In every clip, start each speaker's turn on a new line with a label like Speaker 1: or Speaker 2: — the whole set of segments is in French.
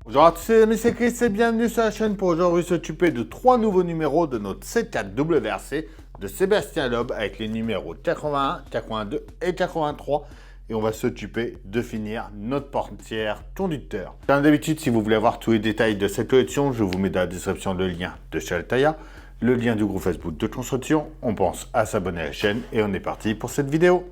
Speaker 1: Bonjour à tous, c'est Chris et bienvenue sur la chaîne pour aujourd'hui s'occuper de 3 nouveaux numéros de notre C4 WRC de Sébastien Loeb avec les numéros 81, 82 et 83 et on va s'occuper de finir notre portière conducteur. Comme d'habitude, si vous voulez avoir tous les détails de cette collection, je vous mets dans la description le lien de chez Altaïa, le lien du groupe Facebook de construction. On pense à s'abonner à la chaîne et on est parti pour cette vidéo.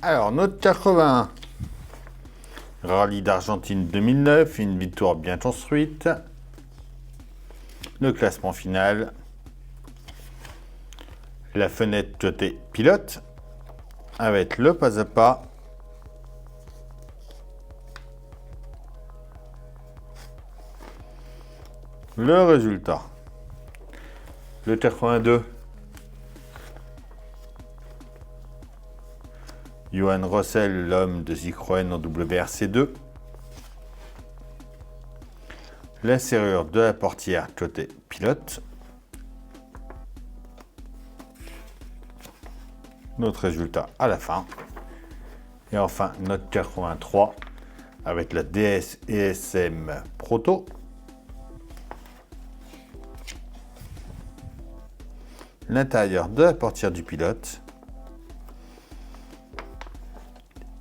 Speaker 1: Alors, notre 81, Rallye d'Argentine 2009, une victoire bien construite. Le classement final. La fenêtre côté pilote, avec le pas à pas. Le résultat. Le 82. Johan Rossel, l'homme de Citroën en WRC2. La serrure de la portière côté pilote. Notre résultat à la fin. Et enfin, notre 83 avec la DS ESM Proto. L'intérieur de la portière du pilote.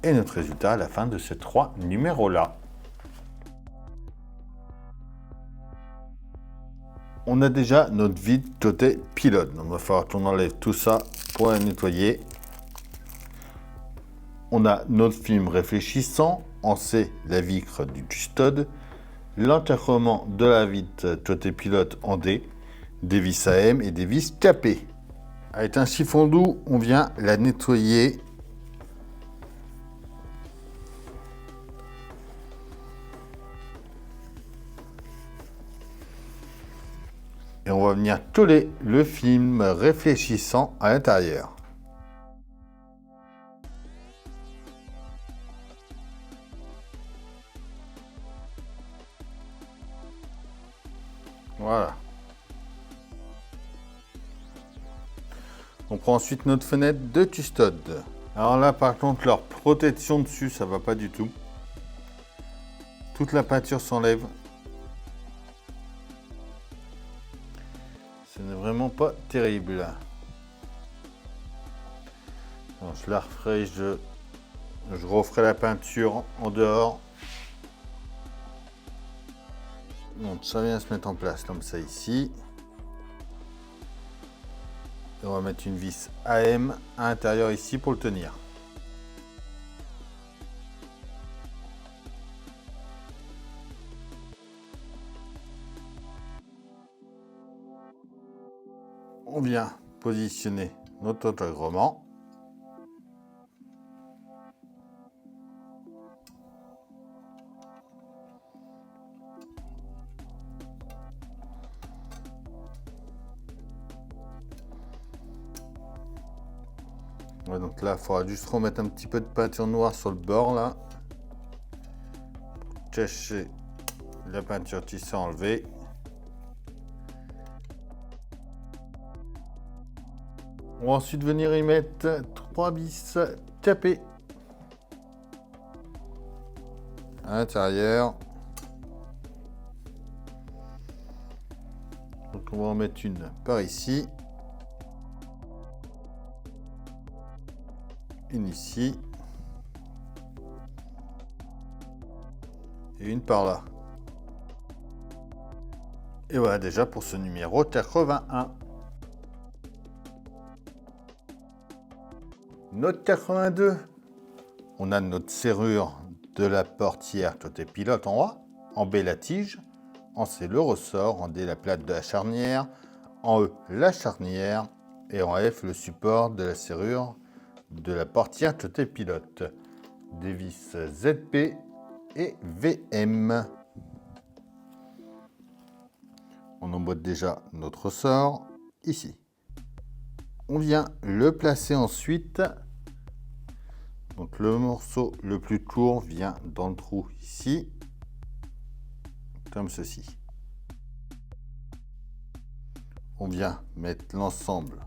Speaker 1: Et notre résultat à la fin de ces 3 numéros-là. On a déjà notre vide côté pilote. Donc il va falloir qu'on enlève tout ça pour la nettoyer. On a notre film réfléchissant. On sait la vitre du custode. L'encadrement de la vitre côté pilote en D. Des vis AM et des vis capées. Avec un chiffon doux, on vient la nettoyer. Et on va venir coller le film réfléchissant à l'intérieur. Voilà. On prend ensuite notre fenêtre de custode. Alors là, par contre, leur protection dessus, ça va pas du tout. Toute la peinture s'enlève. Ce n'est vraiment pas terrible. Alors, je la referai, je referai la peinture en dehors. Donc ça vient se mettre en place comme ça ici. Et on va mettre une vis AM à l'intérieur ici pour le tenir. On vient positionner notre encadrement. Ouais, donc là, il faudra juste remettre un petit peu de peinture noire sur le bord là. Cacher la peinture tissée enlevée. On va ensuite venir y mettre 3 vis capées à l'intérieur. Donc on va en mettre une par ici. Une ici. Et une par là. Et voilà déjà pour ce numéro 81. Notre 82. On a notre serrure de la portière côté pilote en A. En B la tige. En C le ressort. En D la plate de la charnière. En E la charnière. Et en F le support de la serrure de la portière côté pilote. Des vis ZP et VM. On emboîte déjà notre ressort ici. On vient le placer ensuite. Donc le morceau le plus court vient dans le trou ici, comme ceci. On vient mettre l'ensemble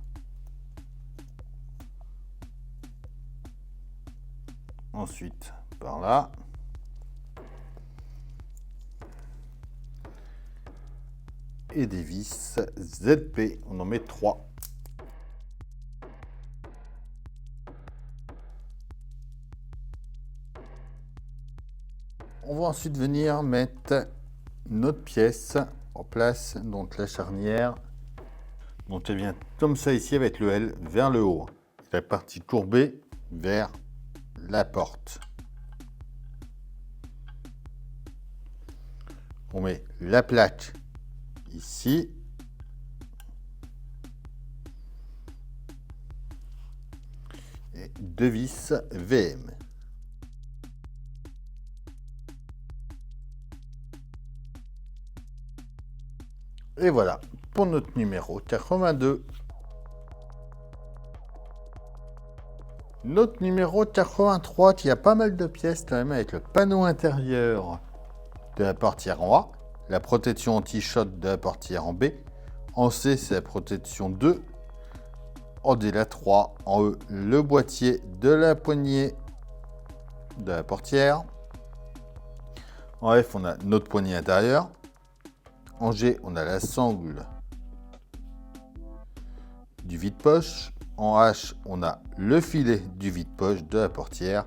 Speaker 1: ensuite par là. Et des vis ZP, on en met 3. On va ensuite venir mettre notre pièce en place, donc la charnière. Donc elle vient comme ça ici avec le L vers le haut. La partie courbée vers la porte. On met la plaque ici. Et 2 vis VM. Et voilà pour notre numéro 82. Notre numéro 83 qui a pas mal de pièces quand même avec le panneau intérieur de la portière en A, la protection anti-shot de la portière en B, en C c'est la protection 2, en D la 3, en E le boîtier de la poignée de la portière, en F on a notre poignée intérieure, en G on a la sangle du vide-poche, en H on a le filet du vide-poche de la portière,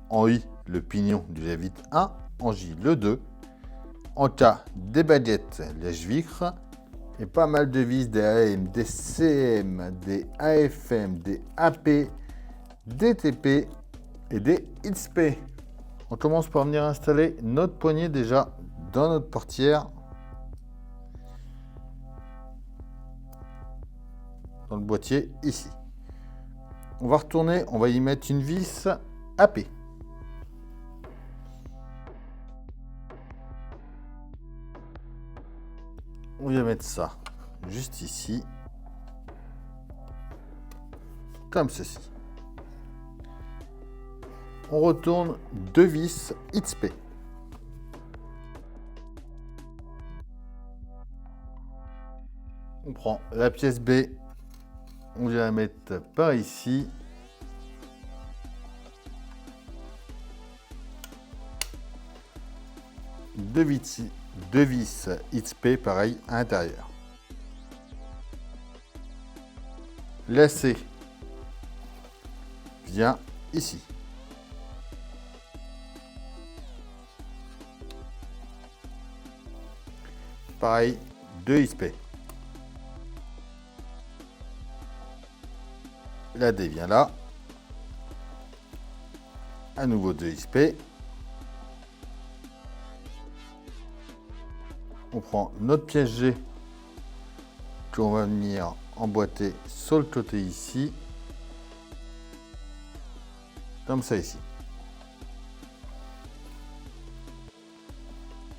Speaker 1: en I le pignon du lève-vitre 1, en J le 2, en K des baguettes lèche-vitre et pas mal de vis, des AM, des CM, des AFM, des AP, des TP et des XP. On commence par venir installer notre poignée déjà dans notre portière. Dans le boîtier ici. On va retourner, on va y mettre une vis AP. On va mettre ça juste ici, comme ceci. On retourne 2 vis XP. On prend la pièce B, on vient la mettre par ici. Deux vis XP pareil à l'intérieur. La C vient ici. Pareil, 2 XP. La D vient là. À nouveau 2 XP. On prend notre pièce G qu'on va venir emboîter sur le côté ici. Comme ça ici.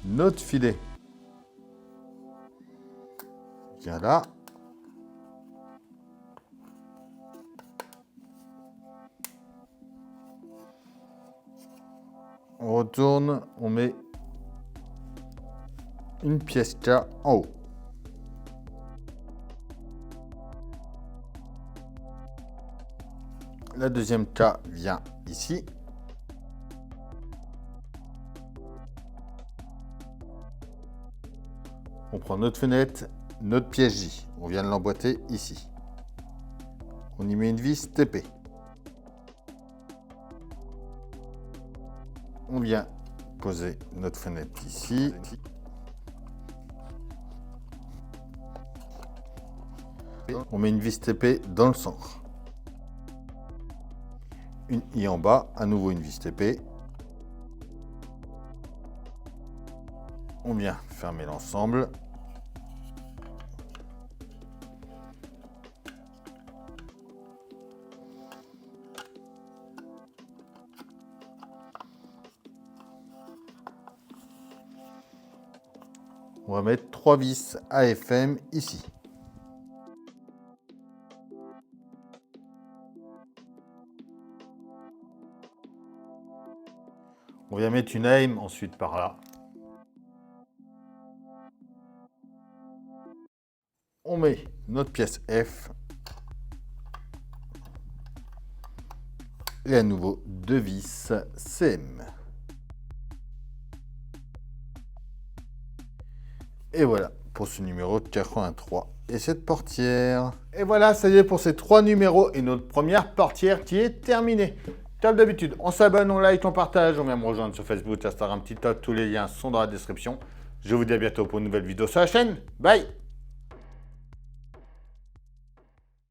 Speaker 1: Notre filet vient là. On retourne, on met une pièce K en haut. La deuxième K vient ici. On prend notre fenêtre, notre pièce J. On vient de l'emboîter ici. On y met une vis TP. On vient poser notre fenêtre ici. On met une vis TP dans le centre. Une I en bas, à nouveau une vis TP. On vient fermer l'ensemble. On va mettre 3 vis AFM ici. On vient mettre une aim ensuite par là. On met notre pièce F. Et à nouveau 2 vis CM. Et voilà pour ce numéro 83 et cette portière. Et voilà, ça y est pour ces 3 numéros et notre première portière qui est terminée. Comme d'habitude, on s'abonne, on like, on partage, on vient me rejoindre sur Facebook, Instagram, TikTok, tous les liens sont dans la description. Je vous dis à bientôt pour une nouvelle vidéo sur la chaîne. Bye!